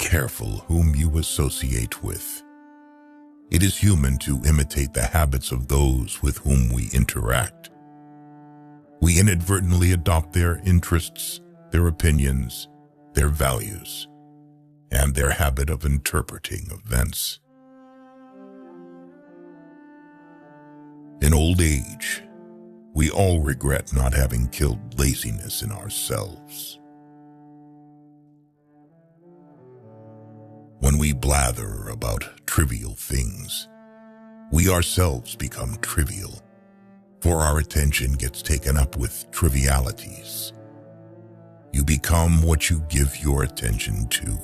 careful whom you associate with. It is human to imitate the habits of those with whom we interact. We inadvertently adopt their interests, their opinions, their values, and their habit of interpreting events. In old age, we all regret not having killed laziness in ourselves. When we blather about trivial things, we ourselves become trivial, for our attention gets taken up with trivialities. You become what you give your attention to.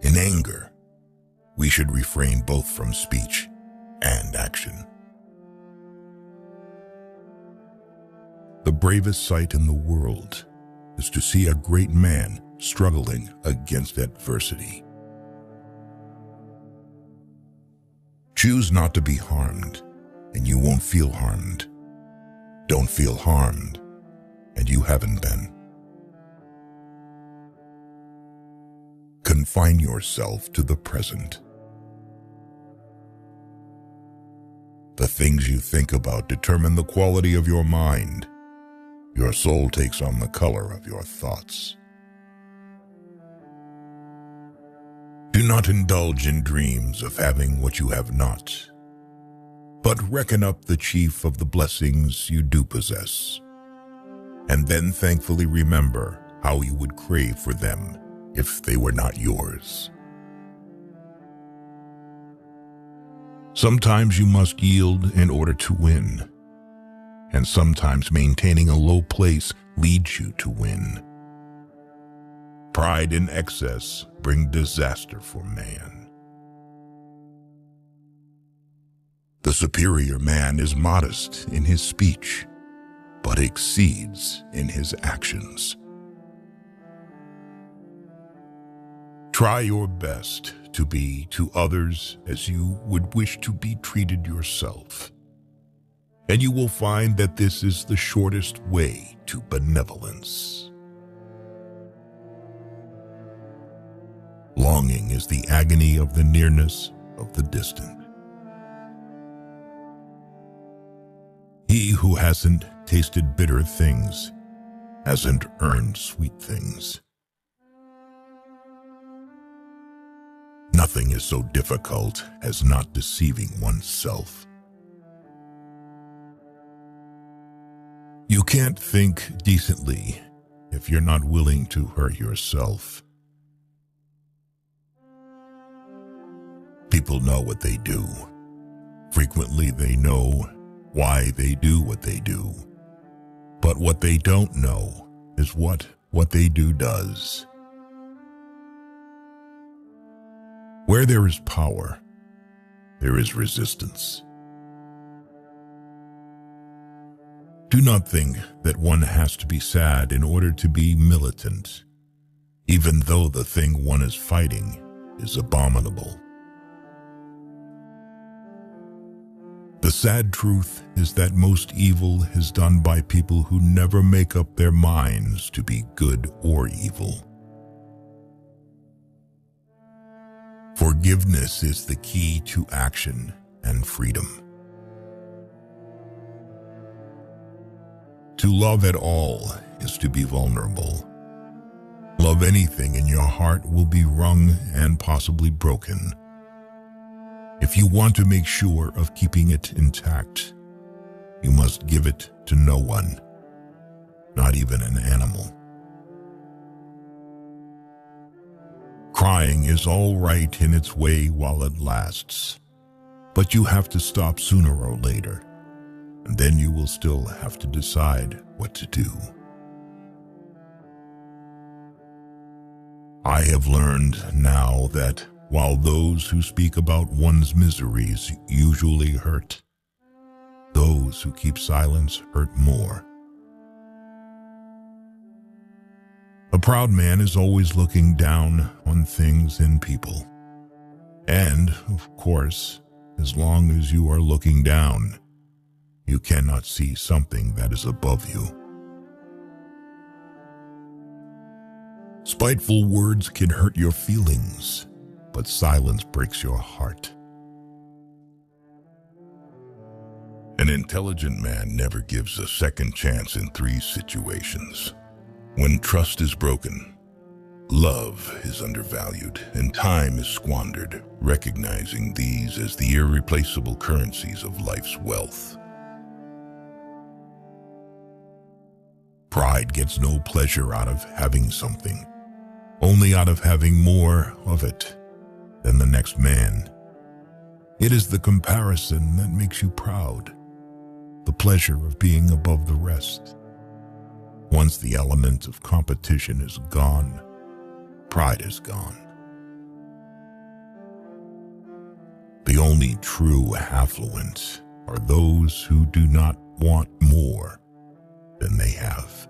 In anger, we should refrain both from speech and action. The bravest sight in the world is to see a great man struggling against adversity. Choose not to be harmed, and you won't feel harmed. Don't feel harmed, and you haven't been. Confine yourself to the present. The things you think about determine the quality of your mind. Your soul takes on the color of your thoughts. Do not indulge in dreams of having what you have not, but reckon up the chief of the blessings you do possess, and then thankfully remember how you would crave for them if they were not yours. Sometimes you must yield in order to win, and sometimes maintaining a low place leads you to win. Pride in excess brings disaster for man. The superior man is modest in his speech, but exceeds in his actions. Try your best to be to others as you would wish to be treated yourself, and you will find that this is the shortest way to benevolence. Longing is the agony of the nearness of the distant. He who hasn't tasted bitter things hasn't earned sweet things. Nothing is so difficult as not deceiving oneself. You can't think decently if you're not willing to hurt yourself. People know what they do. Frequently they know why they do what they do. But what they don't know is what they do does. Where there is power, there is resistance. Do not think that one has to be sad in order to be militant, even though the thing one is fighting is abominable. The sad truth is that most evil is done by people who never make up their minds to be good or evil. Forgiveness is the key to action and freedom. To love at all is to be vulnerable. Love anything and your heart will be wrung and possibly broken. If you want to make sure of keeping it intact, you must give it to no one, not even an animal. Crying is all right in its way while it lasts, but you have to stop sooner or later, and then you will still have to decide what to do. I have learned now that while those who speak about one's miseries usually hurt, those who keep silence hurt more. A proud man is always looking down on things and people. And, of course, as long as you are looking down, you cannot see something that is above you. Spiteful words can hurt your feelings, but silence breaks your heart. An intelligent man never gives a second chance in 3 situations. When trust is broken, love is undervalued, and time is squandered, recognizing these as the irreplaceable currencies of life's wealth. Pride gets no pleasure out of having something, only out of having more of it than the next man. It is the comparison that makes you proud, the pleasure of being above the rest. Once the element of competition is gone, pride is gone. The only true affluent are those who do not want more than they have.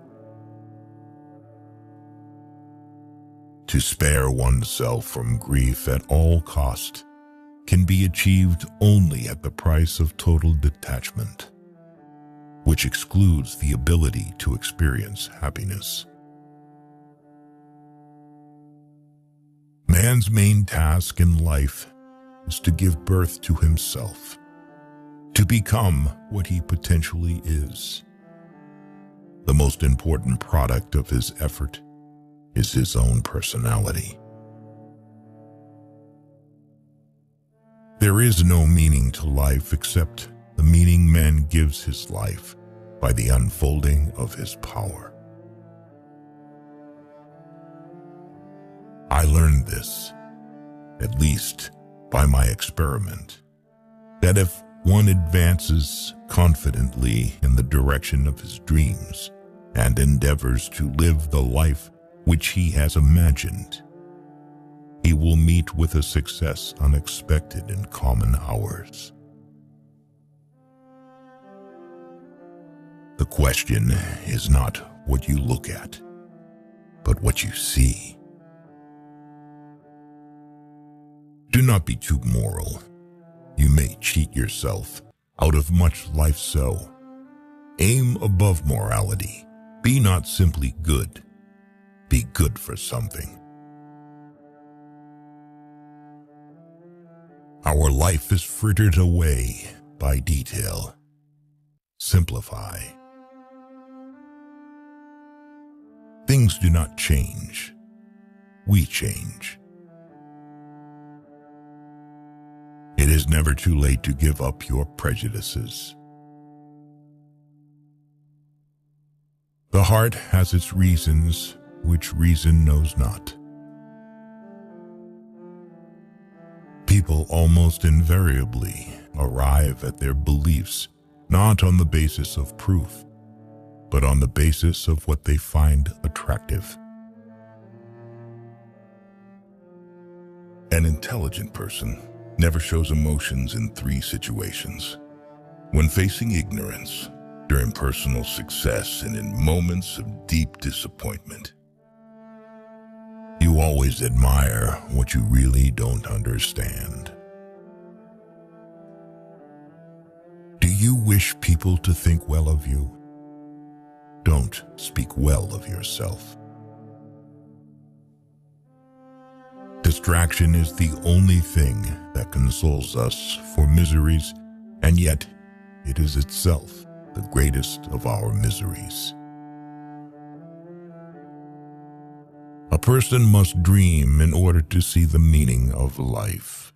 To spare oneself from grief at all cost can be achieved only at the price of total detachment, which excludes the ability to experience happiness. Man's main task in life is to give birth to himself, to become what he potentially is. The most important product of his effort is his own personality. There is no meaning to life except the meaning man gives his life by the unfolding of his power. I learned this, at least by my experiment, that if one advances confidently in the direction of his dreams and endeavors to live the life which he has imagined, he will meet with a success unexpected in common hours. The question is not what you look at, but what you see. Do not be too moral. You may cheat yourself out of much life, so aim above morality. Be not simply good. Be good for something. Our life is frittered away by detail. Simplify. Things do not change. We change. It is never too late to give up your prejudices. The heart has its reasons, which reason knows not. People almost invariably arrive at their beliefs not on the basis of proof, but on the basis of what they find attractive. An intelligent person never shows emotions in 3 situations: when facing ignorance, during personal success, and in moments of deep disappointment. You always admire what you really don't understand. Do you wish people to think well of you? Don't speak well of yourself. Distraction is the only thing that consoles us for miseries, and yet it is itself the greatest of our miseries. A person must dream in order to see the meaning of life.